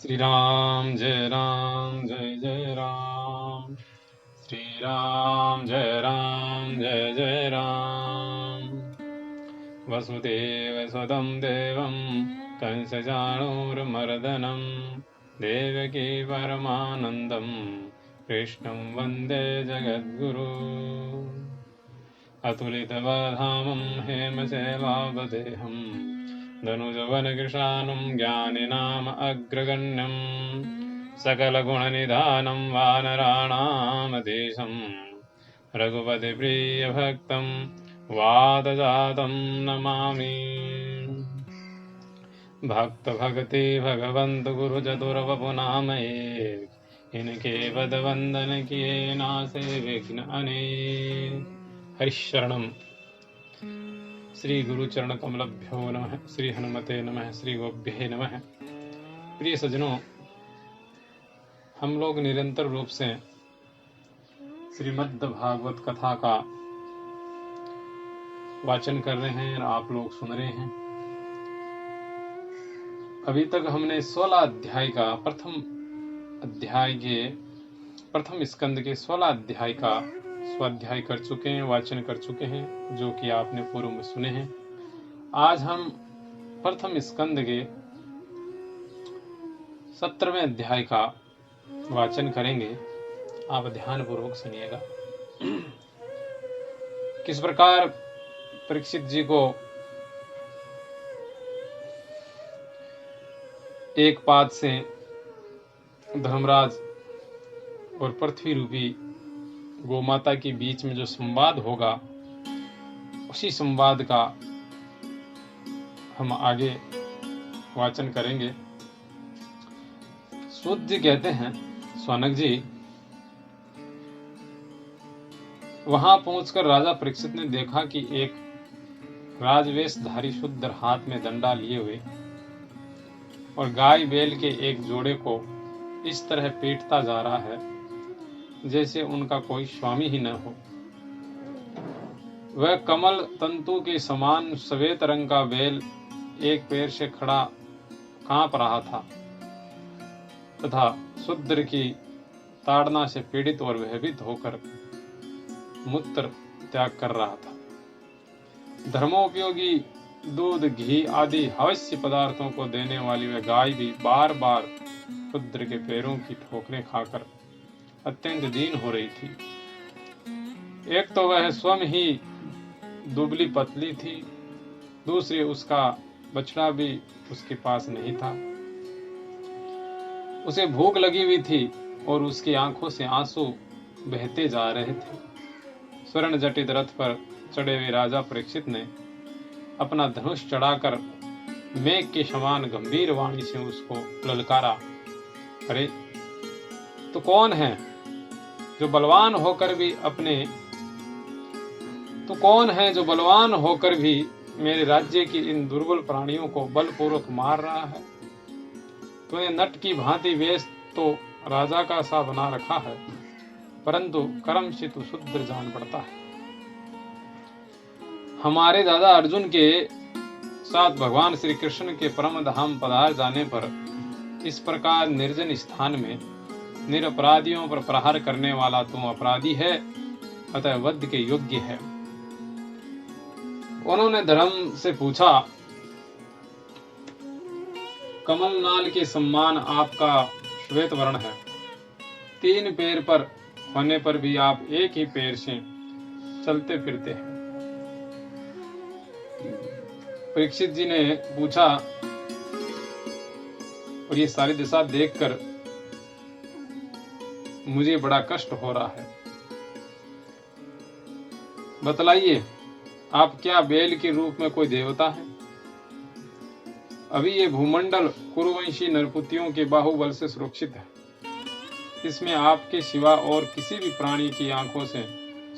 श्री राम जय जय राम। श्री राम जय राम। वसुदेव सुतं देवं कंसचाणूरमर्दनं देवकी परमानन्दं कृष्णं वन्दे जगद्गुरु। अतुलितबलधामं हेमशैलावदेहं धनुजवनकृशानं ज्ञानिनाम अग्रगण्यं सकलगुणनिधानं वानराणामधीशं रघुपतिप्रियभक्तं वादजातं नमामि। भक्त भक्ति भगवंत गुरु चतुर्वपुनामये इनके पद वंदन किए नासे विघ्न अनेक। हरिशरणम। श्री गुरु चरण कमलभ्यो नमः। श्री हनुमते नमः। श्री गोभ्ये नमः। प्रिय सज्जनों, हम लोग निरंतर रूप से श्रीमद् भागवत कथा का वाचन कर रहे हैं और आप लोग सुन रहे हैं। अभी तक हमने 16 अध्याय का प्रथम स्कंद के 16 अध्याय का स्वाध्याय कर चुके हैं, वाचन कर चुके हैं, जो कि आपने पूर्व में सुने हैं। आज हम प्रथम स्कंद के 17वें अध्याय का वाचन करेंगे। आप ध्यान पूर्वक सुनिएगा। किस प्रकार परीक्षित जी को एक पाद से धर्मराज और पृथ्वी रूपी गोमाता के बीच में जो संवाद होगा, उसी संवाद का हम आगे वाचन करेंगे। सूत जी कहते हैं, सौनक जी, वहां पहुंचकर राजा परीक्षित ने देखा कि एक राजवेशधारी शूद्र हाथ में डंडा लिए हुए और गाय बैल के एक जोड़े को इस तरह पीटता जा रहा है जैसे उनका कोई स्वामी ही न हो। वह कमल तंतु के समान श्वेत रंग का बैल एक पैर से खड़ा कांप रहा था तथा शूद्र की ताड़ना से पीड़ित और भयभीत होकर मूत्र त्याग कर रहा था। धर्मोपयोगी दूध, घी आदि अवश्य पदार्थों को देने वाली वह गाय भी बार बार शूद्र के पैरों की ठोकरें खाकर अत्यंत दीन हो रही थी। एक तो वह स्वयं ही दुबली पतली थी, दूसरी उसका बछड़ा भी उसके पास नहीं था। उसे भूख लगी हुई थी और उसकी आंखों से आंसू बहते जा रहे थे। स्वर्ण जटित रथ पर चढ़े हुए राजा परीक्षित ने अपना धनुष चढ़ाकर मेघ के समान गंभीर वाणी से उसको ललकारा, अरे तो कौन है जो बलवान होकर भी मेरे राज्य की इन दुर्बल प्राणियों को बलपूर्वक मार रहा है। तूने नट की भांति वेश तो राजा का सा बना रखा है, परंतु कर्म से तू शूद्र जान पड़ता है। हमारे दादा अर्जुन के साथ भगवान श्री कृष्ण के परम धाम पधार जाने पर इस प्रकार निर्जन स्थान में निरपराधियों पर प्रहार करने वाला तू अपराधी है, अतः वध के योग्य है। उन्होंने धर्म से पूछा, कमल नाल के सम्मान आपका श्वेत वर्ण है, 3 पैर पर होने पर भी आप एक ही पैर से चलते फिरते हैं। परीक्षित जी ने पूछा, और ये सारी दिशा देखकर मुझे बड़ा कष्ट हो रहा है। बतलाइए, आप क्या बैल के रूप में कोई देवता है? अभी ये भूमंडल कुरुवंशी नरपुतियों के बाहुबल से सुरक्षित है। इसमें आपके सिवा और किसी भी प्राणी की आंखों से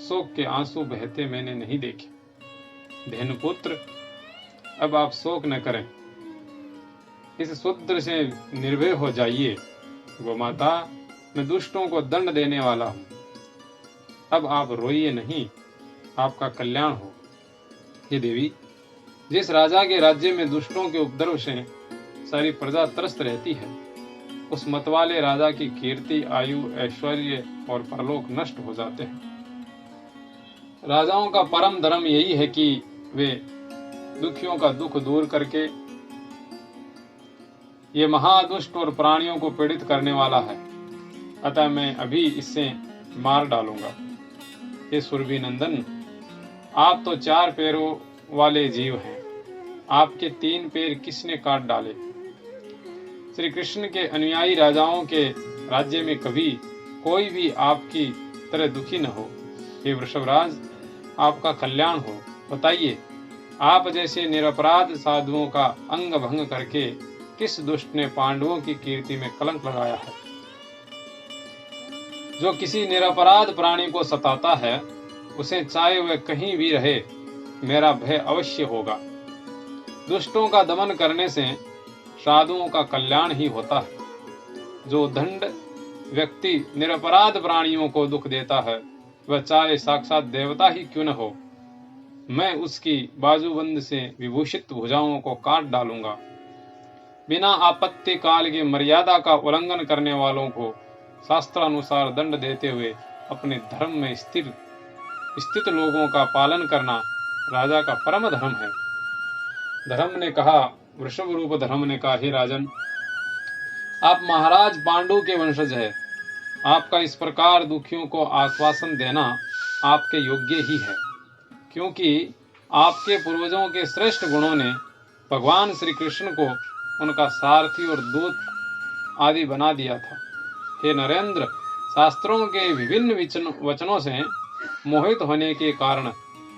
शोक के आंसू बहते मैंने नहीं देखे। धेनुपुत्र, अब आप शोक न करें, इस शूद्र से निर्भय हो जाइए। गोमाता, मैं दुष्टों को दंड देने वाला हूं, अब आप रोइए नहीं, आपका कल्याण हो। हे देवी, जिस राजा के राज्य में दुष्टों के उपद्रव से सारी प्रजा त्रस्त रहती है, उस मतवाले राजा की कीर्ति, आयु, ऐश्वर्य और परलोक नष्ट हो जाते हैं। राजाओं का परम धर्म यही है कि वे दुखियों का दुख दूर करके, ये महादुष्ट और प्राणियों को पीड़ित करने वाला है, अतः मैं अभी इसे मार डालूंगा। हे सुरभि नंदन, आप तो 4 पैरों वाले जीव हैं, आपके 3 पैर किसने काट डाले? श्री कृष्ण के अनुयायी राजाओं के राज्य में कभी कोई भी आपकी तरह दुखी न हो। हे वृषभराज, आपका कल्याण हो। बताइए, आप जैसे निरपराध साधुओं का अंग भंग करके किस दुष्ट ने पांडवों की कीर्ति में कलंक लगाया है? जो किसी निरपराध प्राणी को सताता है, उसे चाहे वह कहीं भी रहे, मेरा भय अवश्य होगा। दुष्टों का दमन करने से साधुओं का कल्याण ही होता है। जो दंड व्यक्ति निरपराध प्राणियों को दुख देता है, वह चाहे साक्षात देवता ही क्यों न हो, मैं उसकी बाजूबंद से विभूषित भुजाओं को काट डालूंगा। बिना आपत्ति काल की मर्यादा का उल्लंघन करने वालों को शास्त्रानुसार दंड देते हुए अपने धर्म में स्थित लोगों का पालन करना राजा का परम धर्म है। धर्म ने कहा, वृषभ रूप धर्म ने कहा, हे राजन, आप महाराज पांडु के वंशज है। आपका इस प्रकार दुखियों को आश्वासन देना आपके योग्य ही है, क्योंकि आपके पूर्वजों के श्रेष्ठ गुणों ने भगवान श्री कृष्ण को उनका सारथी और दूत आदि बना दिया था। हे नरेंद्र, शास्त्रों के विभिन्न वचनों से मोहित होने के कारण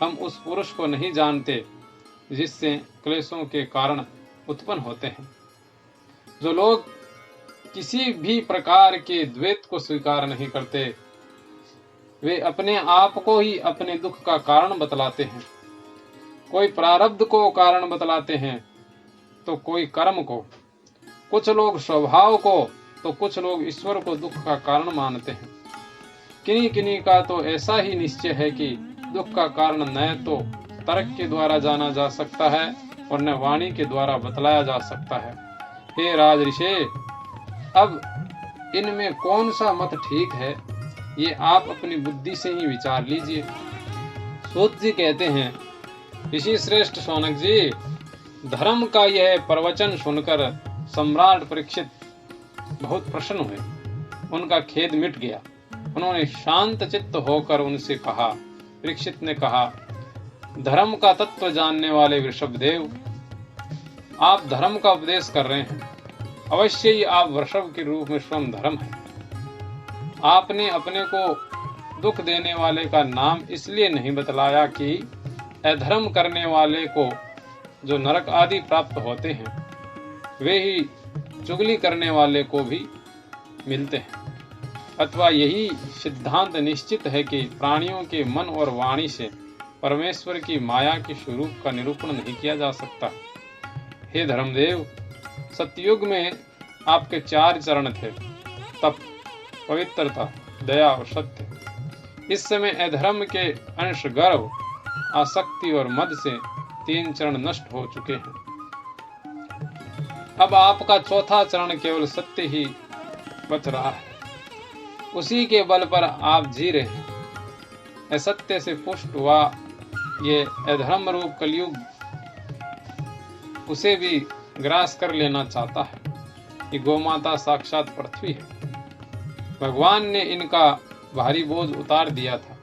हम उस पुरुष को नहीं जानते जिससे क्लेशों के कारण उत्पन्न होते हैं। जो लोग किसी भी प्रकार के द्वैत को स्वीकार नहीं करते, वे अपने आप को ही अपने दुख का कारण बतलाते हैं। कोई प्रारब्ध को कारण बतलाते हैं तो कोई कर्म को, कुछ लोग स्वभाव को तो कुछ लोग ईश्वर को दुख का कारण मानते हैं। किन्हीं का तो ऐसा ही निश्चय है कि दुख का कारण न तो तर्क के द्वारा जाना जा सकता है और न वाणी के द्वारा बतलाया जा सकता है। हे राजऋषे, अब इनमें कौन सा मत ठीक है, ये आप अपनी बुद्धि से ही विचार लीजिए। सूत जी कहते हैं, ऋषि श्रेष्ठ शौनक जी, धर्म का यह प्रवचन सुनकर सम्राट परीक्षित बहुत प्रसन्न हुए। उनका खेद मिट गया। उन्होंने शांत चित्त होकर उनसे कहा, परीक्षित ने कहा, धर्म का तत्व जानने वाले वृषभदेव, आप धर्म का उपदेश कर रहे हैं। अवश्य ही आप वृषभ के रूप में स्वयं धर्म है। आपने अपने को दुख देने वाले का नाम इसलिए नहीं बतलाया कि अधर्म करने वाले को जो नरक आदि प्राप्त होते हैं, वे ही चुगली करने वाले को भी मिलते हैं। अथवा यही सिद्धांत निश्चित है कि प्राणियों के मन और वाणी से परमेश्वर की माया के स्वरूप का निरूपण नहीं किया जा सकता। हे धर्मदेव, सतयुग में आपके 4 चरण थे, तप, पवित्रता, दया और सत्य। इस समय अधर्म के अंश गर्व, आसक्ति और मद से 3 चरण नष्ट हो चुके हैं। अब आपका 4था चरण केवल सत्य ही बच रहा है। उसी के बल पर आप जी रहे हैं। असत्य से पुष्ट हुआ ये अधर्म रूप कलयुग उसे भी ग्रास कर लेना चाहता है। ये गोमाता साक्षात पृथ्वी है। भगवान ने इनका भारी बोझ उतार दिया था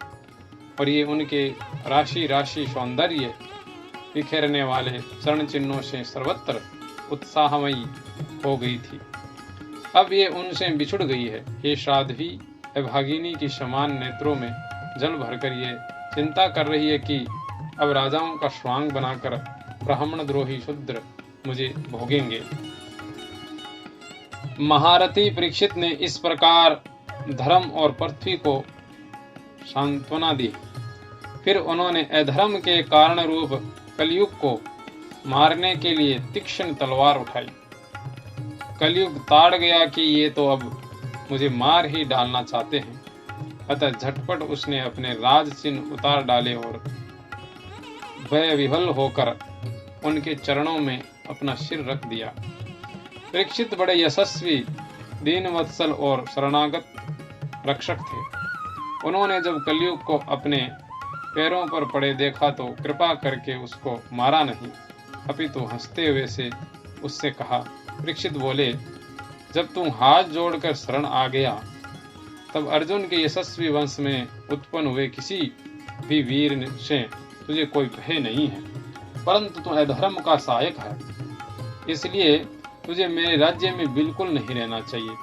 और ये उनके राशि राशि सौंदर्य बिखेरने वाले चरण चिन्हों से सर्वत्र उत्साहमयी हो गई थी। अब ये उनसे बिछुड़ गई है। हे साध्वी, अभागिनी की समान नेत्रों में जल भरकर ये चिंता कर रही है कि अब राजाओं का स्वांग बनाकर ब्राह्मण द्रोही शूद्र मुझे भोगेंगे। महारथी परीक्षित ने इस प्रकार धर्म और पृथ्वी को सांत्वना दी। फिर उन्होंने अधर्म के कारण रूप कलयुग को मारने के लिए तीक्ष्ण तलवार उठाई। कलयुग ताड़ गया कि ये तो अब मुझे मार ही डालना चाहते हैं। अतः झटपट उसने अपने राज चिन्ह उतार डाले और भय विह्वल होकर उनके चरणों में अपना सिर रख दिया। परीक्षित बड़े यशस्वी दीन वत्सल और शरणागत रक्षक थे। उन्होंने जब कलयुग को अपने पैरों पर पड़े देखा तो कृपा करके उसको मारा नहीं, अपितु हंसते हुए से उससे कहा। परीक्षित बोले, जब तू हाथ जोड़कर शरण आ गया तब अर्जुन के यशस्वी वंश में उत्पन्न हुए किसी भी वीर से तुझे कोई भय नहीं है, परंतु तू अधर्म का सहायक है, इसलिए तुझे मेरे राज्य में बिल्कुल नहीं रहना चाहिए।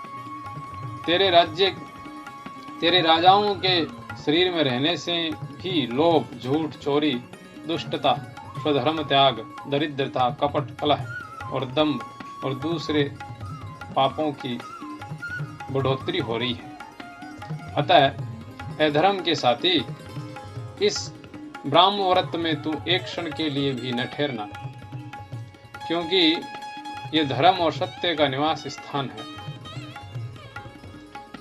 तेरे राजाओं के शरीर में रहने से ही लोभ, झूठ, चोरी, दुष्टता, स्वधर्म त्याग, दरिद्रता, कपट, कलह और दंभ और दूसरे पापों की बढ़ोतरी हो रही है। अतः अधर्म के साथी, इस ब्रह्मव्रत में तू एक क्षण के लिए भी न ठहरना, क्योंकि ये धर्म और सत्य का निवास स्थान है।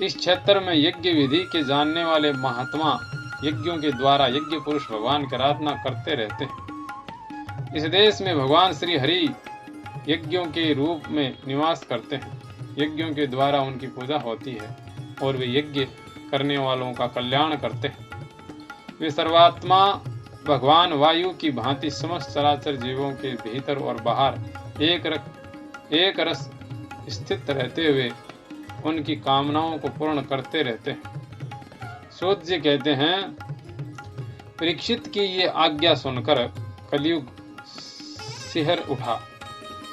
इस क्षेत्र में यज्ञ विधि के जानने वाले महात्मा यज्ञों के द्वारा यज्ञ पुरुष भगवान की आराधना करते रहते हैं। इस देश में भगवान श्री हरि यज्ञों के रूप में निवास करते हैं। यज्ञों के द्वारा उनकी पूजा होती है और वे यज्ञ करने वालों का कल्याण करते हैं। वे सर्वात्मा भगवान वायु की भांति समस्त चराचर जीवों के भीतर और बाहर एक रस स्थित रहते हुए उनकी कामनाओं को पूर्ण करते रहते हैं। सूत जी कहते हैं, परीक्षित की ये आज्ञा सुनकर कलयुग सिहर उठा।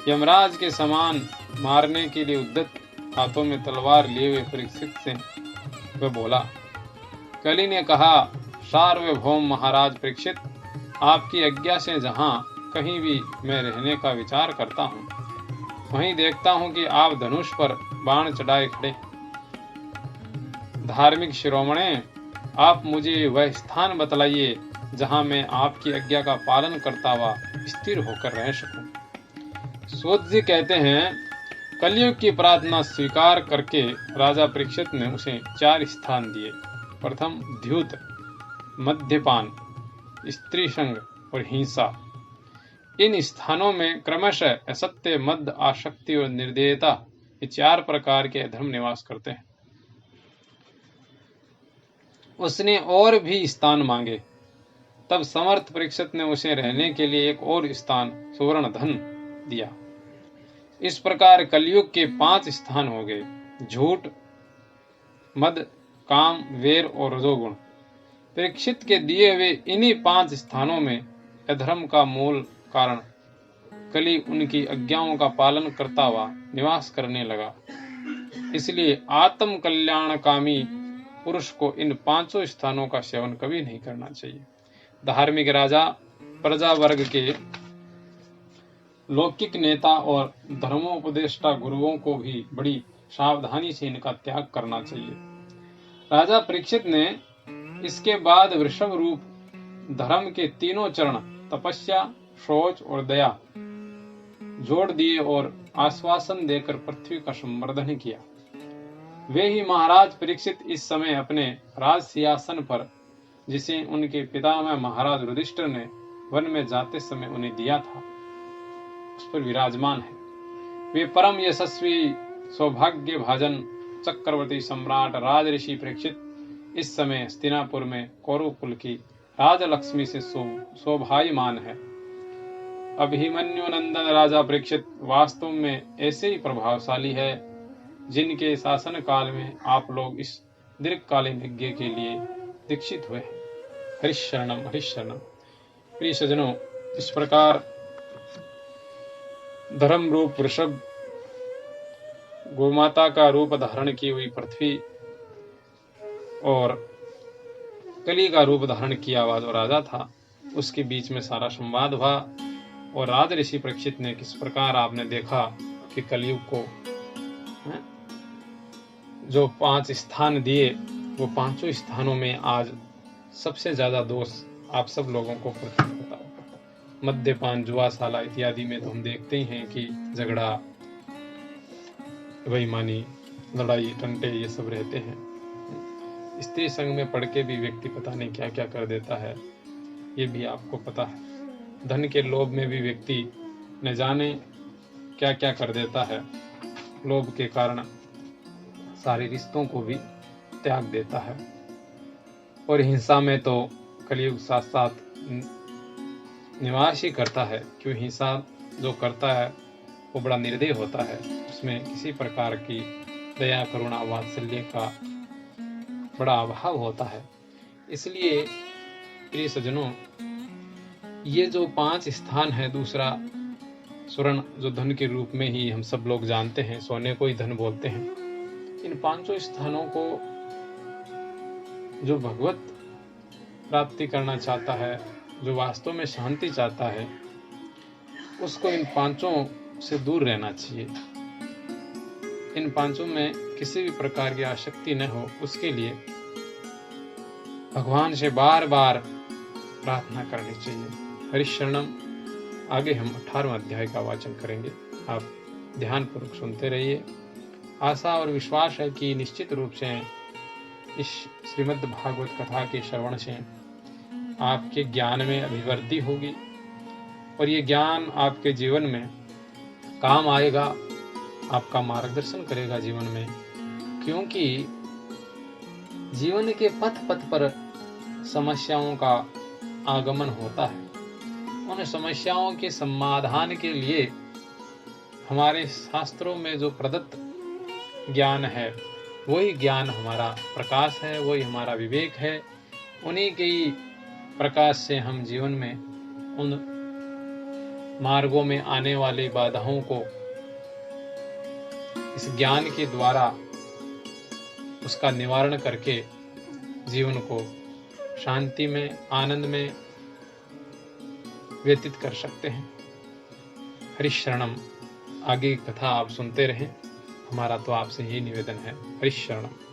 यमराज के समान मारने के लिए उद्यत हाथों में तलवार लिए हुए परीक्षित से वह बोला। कली ने कहा, सार्वभौम महाराज परीक्षित, आपकी आज्ञा से जहाँ कहीं भी मैं रहने का विचार करता हूँ, वहीं देखता हूँ कि आप धनुष पर बाण चढ़ाए खड़े। धार्मिक शिरोमणे, आप मुझे वह स्थान बतलाइए जहाँ मैं आपकी आज्ञा का पालन करता हुआ स्थिर होकर रह सकूं। सूत जी कहते हैं, कलयुग की प्रार्थना स्वीकार करके राजा परीक्षित ने उसे 4 स्थान दिए। प्रथम द्यूत, मद्यपान, स्त्री संग और हिंसा। इन स्थानों में क्रमशः असत्य, मद, आसक्ति और निर्दयता, ये 4 प्रकार के अधर्म निवास करते हैं। उसने और भी स्थान मांगे, तब समर्थ परीक्षित ने उसे रहने के लिए एक और स्थान सुवर्ण धन दिया। इस प्रकार कलयुग के 5 स्थान हो गए: झूठ, मद, काम, वेर और रजोगुण। परीक्षित के दिए हुए इन्हीं 5 स्थानों में अधर्म का मूल कारण कली उनकी आज्ञाओं का पालन करता हुआ निवास करने लगा। इसलिए आत्म कल्याणकामी पुरुष को इन 5 स्थानों का सेवन कभी नहीं करना चाहिए। धार्मिक राजा प्रजा वर्ग के लौकिक नेता और धर्मोपदेष्टा गुरुओं को भी बड़ी सावधानी से इनका त्याग करना चाहिए। राजा परीक्षित ने इसके बाद वृषभ रूप धर्म के 3 चरण तपस्या, शौच और दया जोड़ दिए और आश्वासन देकर पृथ्वी का संवर्धन किया। वे ही महाराज परीक्षित इस समय अपने राज सिंहासन पर, जिसे उनके पितामह महाराज युधिष्ठिर ने वन में जाते समय उन्हें दिया था, उस पर विराजमान है। वे परम यशस्वी सौभाग्य भाजन चक्रवर्ती सम्राट राज ऋषि परीक्षित इस समय हस्तिनापुर में कौरव कुल की राजलक्ष्मी से शोभायमान है। अभिमन्यु नंदन राजा परीक्षित वास्तव में ऐसे ही प्रभावशाली है जिनके शासन काल में आप लोग इस दीर्घकालीन यज्ञ के लिए दीक्षित हुए हैं। हरिशरणम हरिशरणम। प्रिय सज्जनों, इस प्रकार धर्म रूप वृषभ, गोमाता का रूप धारण की हुई पृथ्वी और कली का रूप धारण किया हुआ जो राजा था, उसके बीच में सारा संवाद हुआ। और राज ऋषि परीक्षित ने किस प्रकार आपने देखा कि कलयुग को जो 5 स्थान दिए, वो 5 स्थानों में आज सबसे ज्यादा दोष आप सब लोगों को पृथ्वी होता है। मद्यपान, जुआशाला इत्यादि में तो हम देखते ही हैं कि झगड़ा, बेईमानी, लड़ाई, टंटे ये सब रहते हैं। स्त्री संग में पड़ के भी व्यक्ति पता नहीं क्या क्या कर देता है, ये भी आपको पता है। धन के लोभ में भी व्यक्ति न जाने क्या क्या कर देता है। लोभ के कारण सारे रिश्तों को भी त्याग देता है। और हिंसा में तो कलयुग साथ साथ निवास ही करता है, क्यों हिंसा जो करता है वो बड़ा निर्दयी होता है, उसमें किसी प्रकार की दया करुणा वात्सल्य का बड़ा अभाव होता है। इसलिए प्रिय सज्जनों, ये जो 5 स्थान है, दूसरा स्वर्ण जो धन के रूप में ही हम सब लोग जानते हैं, सोने को ही धन बोलते हैं, इन 5 स्थानों को जो भगवत प्राप्ति करना चाहता है, जो वास्तव में शांति चाहता है, उसको इन 5 से दूर रहना चाहिए। इन 5 में किसी भी प्रकार की आसक्ति न हो, उसके लिए भगवान से बार बार प्रार्थना करनी चाहिए। हरिशरणम। आगे हम 18वां अध्याय का वाचन करेंगे, आप ध्यान पूर्वक सुनते रहिए। आशा और विश्वास है कि निश्चित रूप से इस श्रीमद् भागवत कथा के श्रवण से आपके ज्ञान में अभिवृद्धि होगी और ये ज्ञान आपके जीवन में काम आएगा, आपका मार्गदर्शन करेगा जीवन में। क्योंकि जीवन के पथ पथ पर समस्याओं का आगमन होता है, उन समस्याओं के समाधान के लिए हमारे शास्त्रों में जो प्रदत्त ज्ञान है, वही ज्ञान हमारा प्रकाश है, वही हमारा विवेक है। उन्हीं के ही प्रकाश से हम जीवन में उन मार्गों में आने वाली बाधाओं को इस ज्ञान के द्वारा उसका निवारण करके जीवन को शांति में, आनंद में व्यतीत कर सकते हैं। हरिशरणम। आगे कथा आप सुनते रहें, हमारा तो आपसे यही निवेदन है। हरिशरणम।